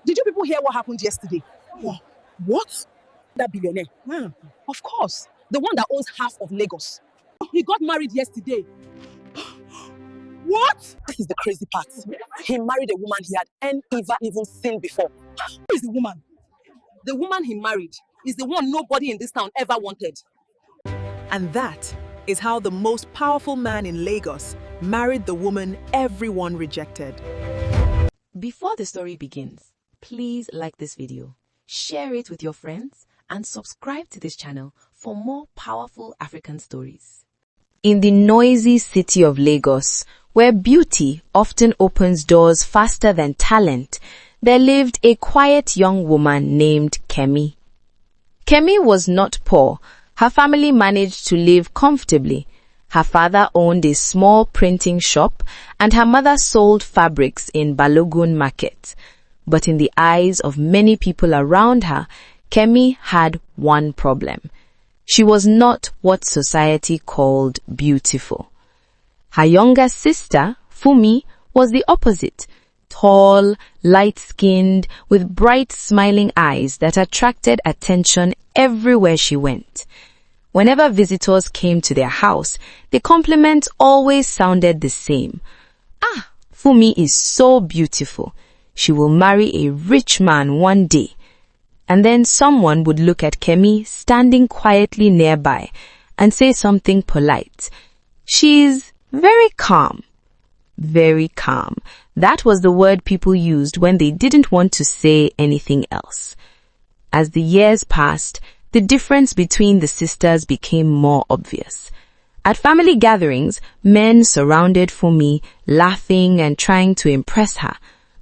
Did you people hear what happened yesterday? What? That billionaire. Of course. The one that owns half of Lagos. He got married yesterday. What? This is the crazy part. He married a woman he had never even seen before. Who is the woman? The woman he married is the one nobody in this town ever wanted. And that is how the most powerful man in Lagos married the woman everyone rejected. Before the story begins, please like this video, share it with your friends, and subscribe to this channel for more powerful African stories. In the noisy city of Lagos, where beauty often opens doors faster than talent, there lived a quiet young woman named Kemi. Kemi was not poor. Her family managed to live comfortably. Her father owned a small printing shop and her mother sold fabrics in Balogun Market. But in the eyes of many people around her, Kemi had one problem. She was not what society called beautiful. Her younger sister, Fumi, was the opposite. Tall, light-skinned, with bright smiling eyes that attracted attention everywhere she went. Whenever visitors came to their house, the compliments always sounded the same. "Ah, Fumi is so beautiful. She will marry a rich man one day." And then someone would look at Kemi standing quietly nearby and say something polite. "She's very calm." Very calm. That was the word people used when they didn't want to say anything else. As the years passed, the difference between the sisters became more obvious. At family gatherings, men surrounded Fumi, laughing and trying to impress her.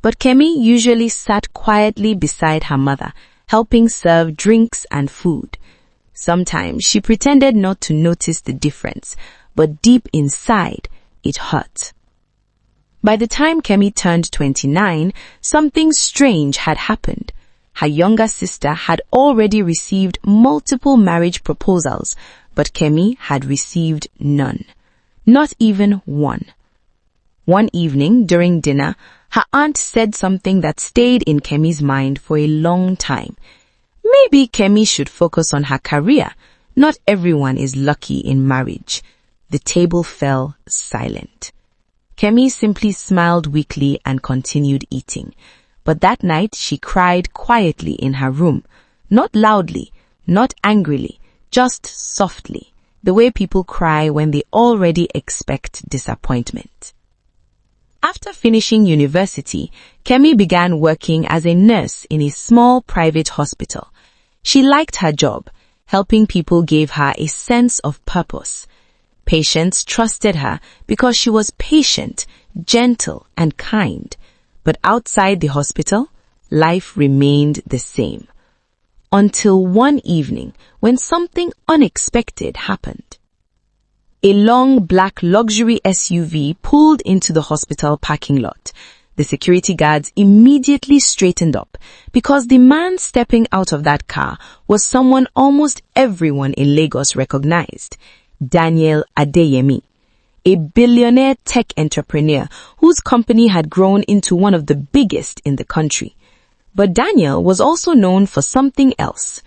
But Kemi usually sat quietly beside her mother, helping serve drinks and food. Sometimes she pretended not to notice the difference, but deep inside, it hurt. By the time Kemi turned 29, something strange had happened. Her younger sister had already received multiple marriage proposals, but Kemi had received none. Not even one. One evening during dinner, her aunt said something that stayed in Kemi's mind for a long time. Maybe Kemi should focus on her career. Not everyone is lucky in marriage. The table fell silent. Kemi simply smiled weakly and continued eating. But that night she cried quietly in her room. Not loudly, not angrily, just softly, the way people cry when they already expect disappointment. After finishing university, Kemi began working as a nurse in a small private hospital. She liked her job. Helping people gave her a sense of purpose. Patients trusted her because she was patient, gentle, and kind. But outside the hospital, life remained the same. Until one evening when something unexpected happened. A long black luxury SUV pulled into the hospital parking lot. The security guards immediately straightened up because the man stepping out of that car was someone almost everyone in Lagos recognized. Daniel Adeyemi, a billionaire tech entrepreneur whose company had grown into one of the biggest in the country. But Daniel was also known for something else.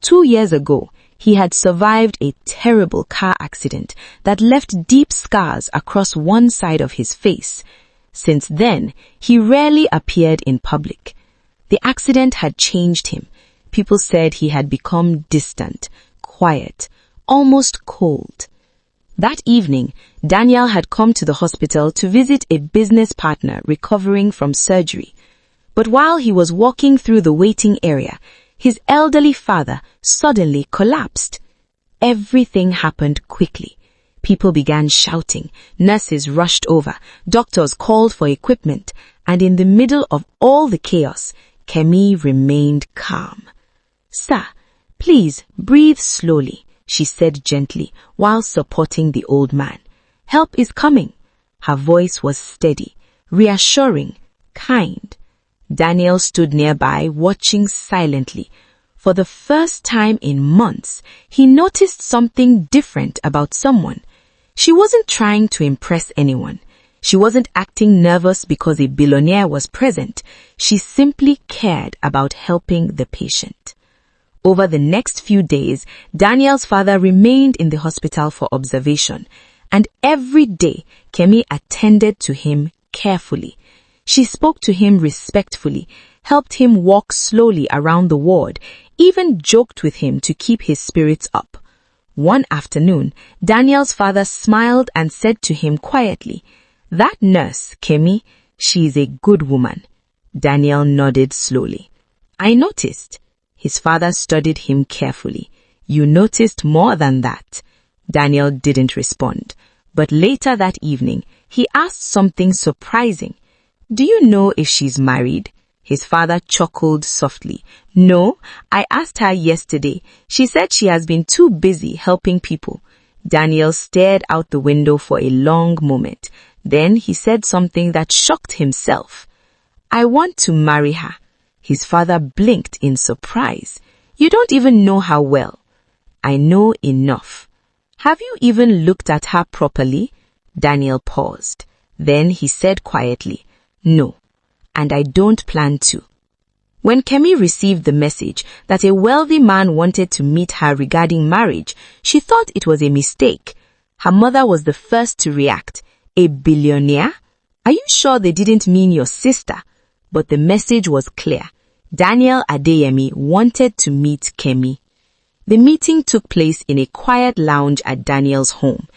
2 years ago, he had survived a terrible car accident that left deep scars across one side of his face. Since then, he rarely appeared in public. The accident had changed him. People said he had become distant, quiet, almost cold. That evening, Daniel had come to the hospital to visit a business partner recovering from surgery. But while he was walking through the waiting area, his elderly father suddenly collapsed. Everything happened quickly. People began shouting, nurses rushed over, doctors called for equipment, and in the middle of all the chaos, Kemi remained calm. "Sir, please breathe slowly," she said gently while supporting the old man. "Help is coming." Her voice was steady, reassuring, kind. Daniel stood nearby, watching silently. For the first time in months, he noticed something different about someone. She wasn't trying to impress anyone. She wasn't acting nervous because a billionaire was present. She simply cared about helping the patient. Over the next few days, Daniel's father remained in the hospital for observation, and every day Kemi attended to him carefully. She spoke to him respectfully, helped him walk slowly around the ward, even joked with him to keep his spirits up. One afternoon, Daniel's father smiled and said to him quietly, "That nurse, Kemi, she is a good woman." Daniel nodded slowly. "I noticed." His father studied him carefully. "You noticed more than that." Daniel didn't respond. But later that evening, he asked something surprising. "Do you know if she's married?" His father chuckled softly. "No, I asked her yesterday. She said she has been too busy helping people." Daniel stared out the window for a long moment. Then he said something that shocked himself. "I want to marry her." His father blinked in surprise. "You don't even know her well." "I know enough." "Have you even looked at her properly?" Daniel paused. Then he said quietly, "No, and I don't plan to." When Kemi received the message that a wealthy man wanted to meet her regarding marriage, she thought it was a mistake. Her mother was the first to react. "A billionaire? Are you sure they didn't mean your sister?" But the message was clear. Daniel Adeyemi wanted to meet Kemi. The meeting took place in a quiet lounge at Daniel's home.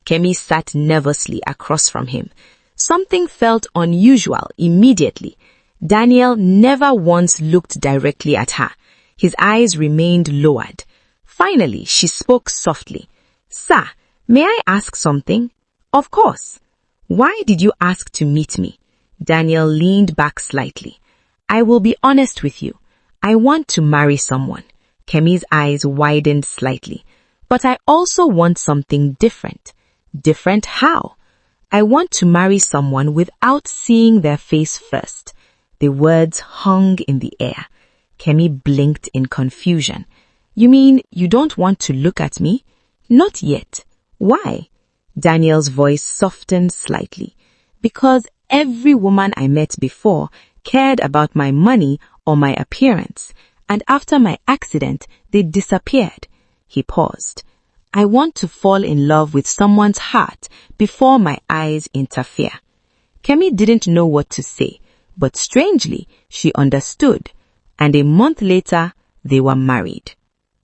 Kemi sat nervously across from him. Something felt unusual immediately. Daniel never once looked directly at her. His eyes remained lowered. Finally, she spoke softly. "Sir, may I ask something?" "Of course." "Why did you ask to meet me?" Daniel leaned back slightly. "I will be honest with you. I want to marry someone." Kemi's eyes widened slightly. "But I also want something different." "Different how?" "I want to marry someone without seeing their face first." The words hung in the air. Kemi blinked in confusion. "You mean you don't want to look at me?" "Not yet." "Why?" Daniel's voice softened slightly. "Because every woman I met before cared about my money or my appearance, and after my accident, they disappeared." He paused. "I want to fall in love with someone's heart before my eyes interfere." Kemi didn't know what to say, but strangely, she understood. And a month later, they were married.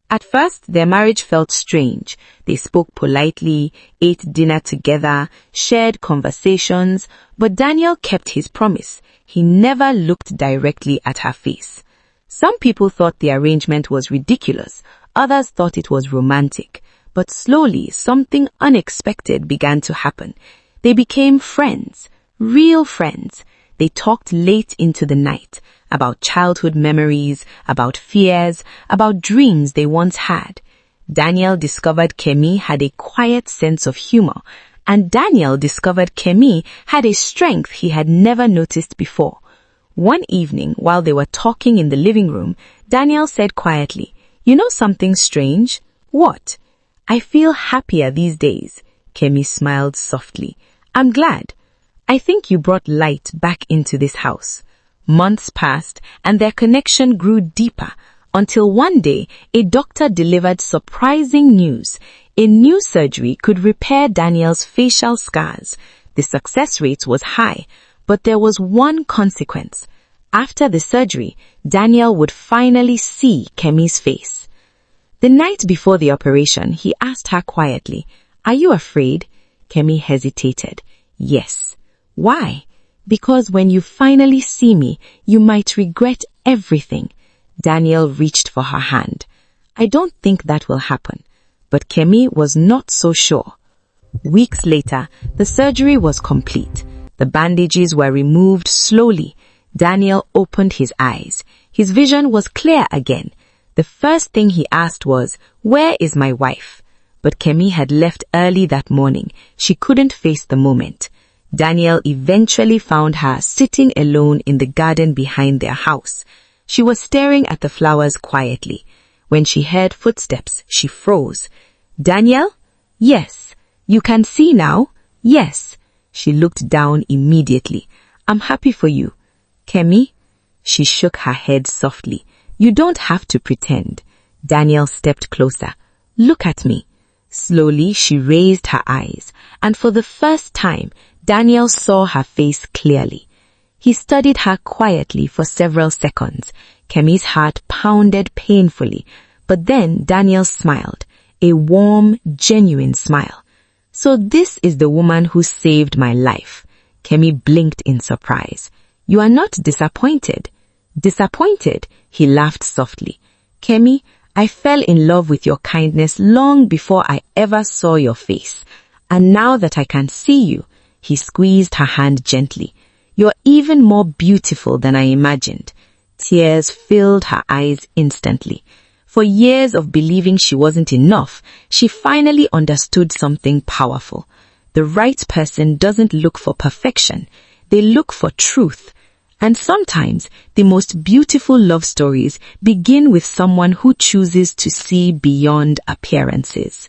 At first, their marriage felt strange. They spoke politely, ate dinner together, shared conversations, but Daniel kept his promise. He never looked directly at her face. Some people thought the arrangement was ridiculous. Others thought it was romantic. But slowly, something unexpected began to happen. They became friends, real friends. They talked late into the night about childhood memories, about fears, about dreams they once had. Daniel discovered Kemi had a quiet sense of humor, and Daniel discovered Kemi had a strength he had never noticed before. One evening, while they were talking in the living room, Daniel said quietly, "You know something strange?" "What?" "I feel happier these days." Kemi smiled softly. "I'm glad. I think you brought light back into this house." Months passed, and their connection grew deeper, until one day, a doctor delivered surprising news. A new surgery could repair Daniel's facial scars. The success rate was high, but there was one consequence. After the surgery, Daniel would finally see Kemi's face. The night before the operation, he asked her quietly, "Are you afraid?" Kemi hesitated. "Yes." "Why?" "Because when you finally see me, you might regret everything." Daniel reached for her hand. "I don't think that will happen." But Kemi was not so sure. Weeks later, the surgery was complete. The bandages were removed slowly. Daniel opened his eyes. His vision was clear again. The first thing he asked was, "Where is my wife?" But Kemi had left early that morning. She couldn't face the moment. Daniel eventually found her sitting alone in the garden behind their house. She was staring at the flowers quietly. When she heard footsteps, she froze. "Daniel?" "Yes." "You can see now?" "Yes." She looked down immediately. I'm happy for you. Kemi? She shook her head softly. You don't have to pretend. Daniel stepped closer. Look at me. Slowly, she raised her eyes, and for the first time, Daniel saw her face clearly. He studied her quietly for several seconds. Kemi's heart pounded painfully, but then Daniel smiled, a warm, genuine smile. So this is the woman who saved my life. Kemi blinked in surprise. You are not disappointed. Disappointed? He laughed softly. Kemi, I fell in love with your kindness long before I ever saw your face. And now that I can see you, he squeezed her hand gently. You're even more beautiful than I imagined. Tears filled her eyes instantly. For years of believing she wasn't enough, she finally understood something powerful. The right person doesn't look for perfection. They look for truth. And sometimes the most beautiful love stories begin with someone who chooses to see beyond appearances.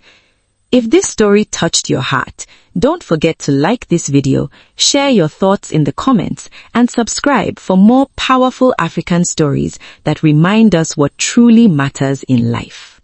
If this story touched your heart, don't forget to like this video, share your thoughts in the comments, and subscribe for more powerful African stories that remind us what truly matters in life.